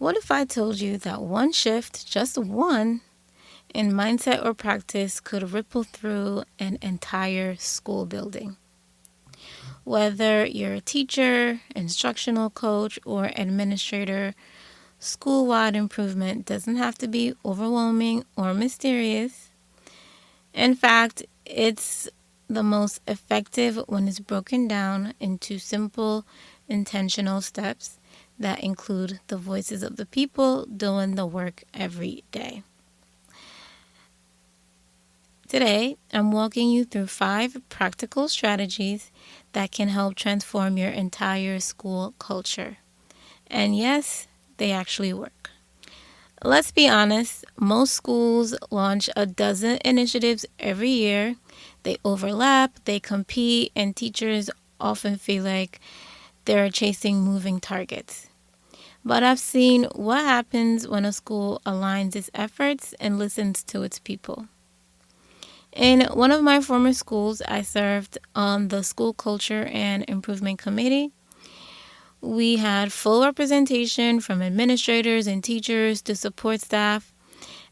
What if I told you that one shift, just one, in mindset or practice could ripple through an entire school building? Whether you're a teacher, instructional coach, or administrator, school-wide improvement doesn't have to be overwhelming or mysterious. In fact, it's the most effective when it's broken down into simple, intentional steps that include the voices of the people doing the work every day. Today, I'm walking you through 5 practical strategies that can help transform your entire school culture. And yes, they actually work. Let's be honest, most schools launch a dozen initiatives every year. They overlap, they compete, and teachers often feel like they're chasing moving targets. But I've seen what happens when a school aligns its efforts and listens to its people. In one of my former schools, I served on the School Culture and Improvement Committee. We had full representation from administrators and teachers to support staff.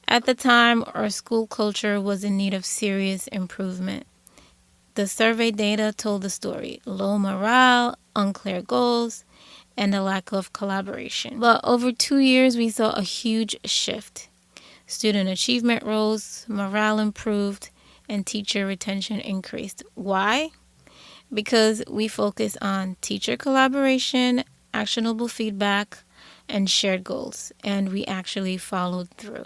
At the time, our school culture was in need of serious improvement. The survey data told the story: low morale, unclear goals, and a lack of collaboration. But over 2 years, we saw a huge shift. Student achievement rose, morale improved, and teacher retention increased. Why? Because we focus on teacher collaboration, actionable feedback, and shared goals, and we actually followed through.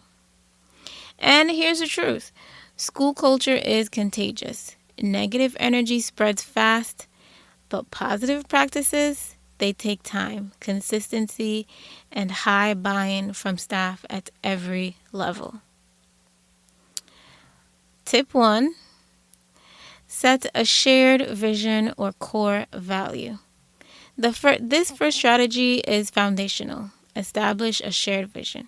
And here's the truth: school culture is contagious. Negative energy spreads fast, but positive practices, they take time, consistency, and high buy-in from staff at every level. Tip 1: set a shared vision or core value. This first strategy is foundational. Establish a shared vision.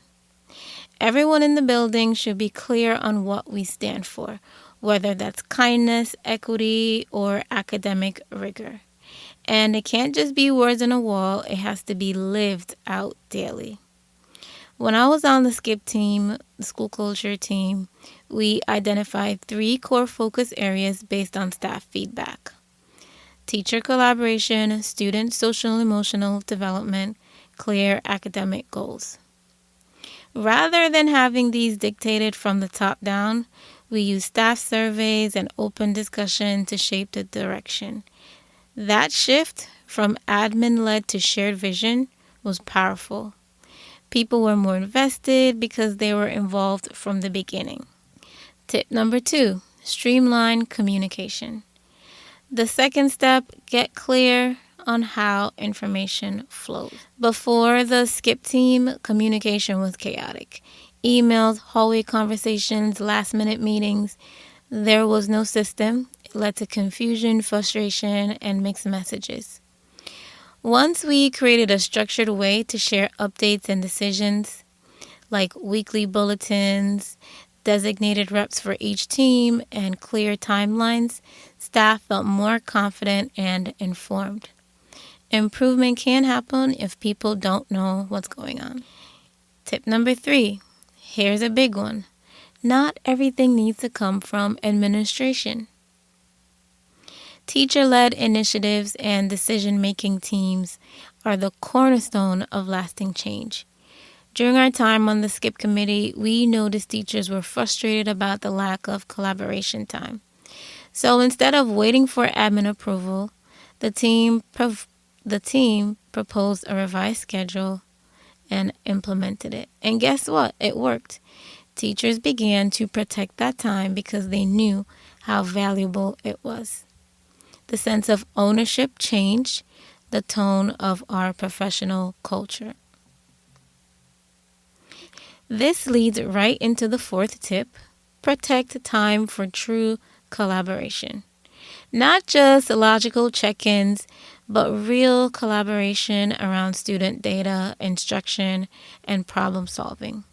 Everyone in the building should be clear on what we stand for, whether that's kindness, equity, or academic rigor. And it can't just be words on a wall, it has to be lived out daily. When I was on the SKIP team, the school culture team, we identified 3 core focus areas based on staff feedback: teacher collaboration, student social and emotional development, clear academic goals. Rather than having these dictated from the top down, we used staff surveys and open discussion to shape the direction. That shift from admin-led to shared vision was powerful. People were more invested because they were involved from the beginning. Tip number 2, streamline communication. The second step, get clear on how information flows. Before the SKIP team, communication was chaotic. Emails, hallway conversations, last-minute meetings. There was no system. It led to confusion, frustration, and mixed messages. Once we created a structured way to share updates and decisions, like weekly bulletins, designated reps for each team, and clear timelines, staff felt more confident and informed. Improvement can happen if people don't know what's going on. Tip number 3, here's a big one. Not everything needs to come from administration. Teacher-led initiatives and decision-making teams are the cornerstone of lasting change. During our time on the SKIP committee, we noticed teachers were frustrated about the lack of collaboration time. So instead of waiting for admin approval, the team proposed a revised schedule and implemented it. And guess what? It worked. Teachers began to protect that time because they knew how valuable it was. The sense of ownership changed the tone of our professional culture. This leads right into the 4th tip: protect time for true collaboration. Not just logical check-ins, but real collaboration around student data, instruction, and problem solving.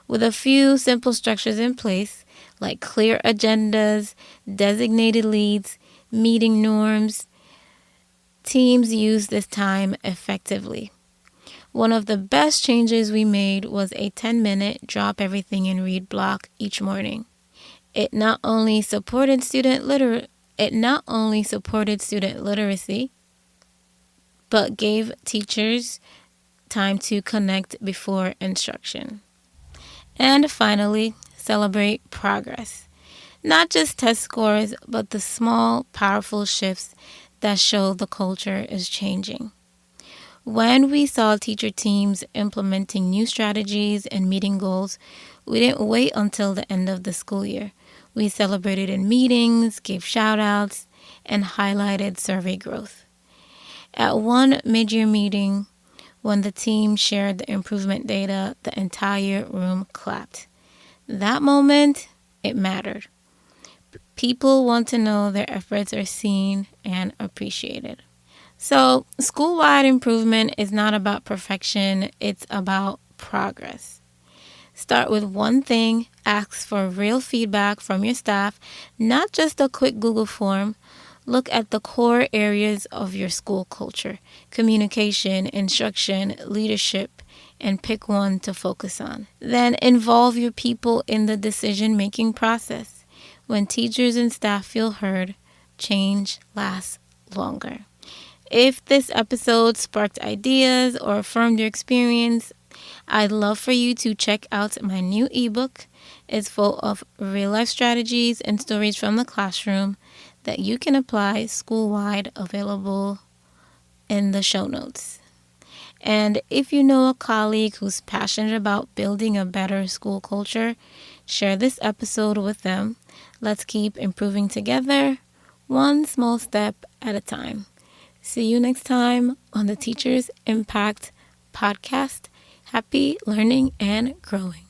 With a few simple structures in place, like clear agendas, designated leads, meeting norms, teams use this time effectively. One of the best changes we made was a 10-minute drop everything and read block each morning. It not only supported student literacy, but gave teachers time to connect before instruction. And finally, celebrate progress. Not just test scores, but the small, powerful shifts that show the culture is changing. When we saw teacher teams implementing new strategies and meeting goals, we didn't wait until the end of the school year. We celebrated in meetings, gave shout outs, and highlighted survey growth. At one mid-year meeting, when the team shared the improvement data, the entire room clapped. That moment, it mattered. People want to know their efforts are seen and appreciated. So, school-wide improvement is not about perfection, it's about progress. Start with one thing, ask for real feedback from your staff, not just a quick Google form. Look at the core areas of your school culture: communication, instruction, leadership, and pick one to focus on. Then involve your people in the decision-making process. When teachers and staff feel heard, change lasts longer. If this episode sparked ideas or affirmed your experience, I'd love for you to check out my new ebook. It's full of real-life strategies and stories from the classroom that you can apply school-wide, available in the show notes. And if you know a colleague who's passionate about building a better school culture, share this episode with them. Let's keep improving together, one small step at a time. See you next time on the Teachers Impact Podcast. Happy learning and growing.